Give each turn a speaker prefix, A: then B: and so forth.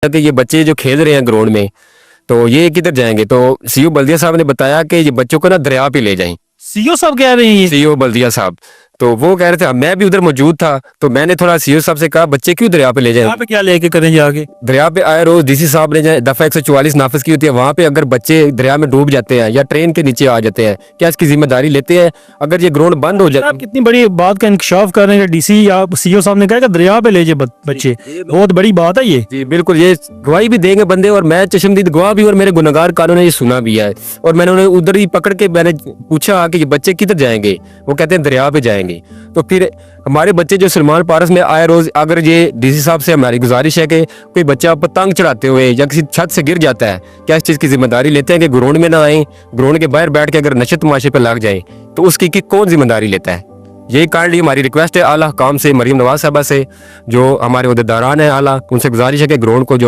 A: کہ یہ بچے جو کھیل رہے ہیں گراؤنڈ میں تو یہ کدھر جائیں گے؟ تو سی او بلدیہ صاحب نے بتایا کہ یہ بچوں کو نا دریا پہ لے جائیں.
B: سی او صاحب کہہ رہے ہیں یہ؟
A: سی او بلدیہ صاحب تو وہ کہہ رہے تھے, میں بھی ادھر موجود تھا تو میں نے تھوڑا سی او صاحب سے کہا بچے کیوں دریا پہ لے جائیں؟
B: یہاں پہ کیا لے کے کریں جا کے؟
A: دریا پہ آئے روز ڈی سی صاحب نے جائیں, دفعہ 144 نافذ کی ہوتی ہے, وہاں پہ اگر بچے دریا میں ڈوب جاتے ہیں یا ٹرین کے نیچے آ جاتے ہیں, کیا اس کی ذمہ داری لیتے ہیں؟ اگر یہ گراؤنڈ بند ہو جائے,
B: آپ کتنی بڑی بات کا انکشاف کر رہے ہیں کہ ڈی سی یا سی او صاحب نے کہا کہ دریا پہ لے جائے بچے, بہت بڑی بات ہے یہ.
A: جی بالکل, یہ گواہی بھی دیں گے بندے, اور میں چشمدید گواہ بھی اور میرے گنہگار قانون نے یہ سنا بھی ہے. اور میں نے انہیں ادھر ہی پکڑ کے میں نے پوچھا کہ یہ بچے کدھر جائیں گے؟ وہ کہتے ہیں دریا پہ جائیں گے. تو پھر ہمارے بچے جو سلمان پارس میں آئے روز, اگر یہ ڈی سی صاحب سے ہماری گزارش ہے کہ کوئی بچہ پتنگ چڑھاتے ہوئے یا کسی چھت سے گر جاتا ہے, کیا اس چیز کی ذمہ داری لیتے ہیں کہ گراؤنڈ میں نہ آئیں, گراؤنڈ کے باہر بیٹھ کے اگر نشے تماشے پہ لگ جائیں تو اس کی کون ذمہ داری لیتا ہے؟ یہی کائنڈلی ہماری ریکویسٹ ہے اعلیٰ حکام سے, مریم نواز صاحبہ سے جو ہمارے عہدیداران ہیں اعلیٰ, ان سے گزارش ہے کہ گراؤنڈ کو جو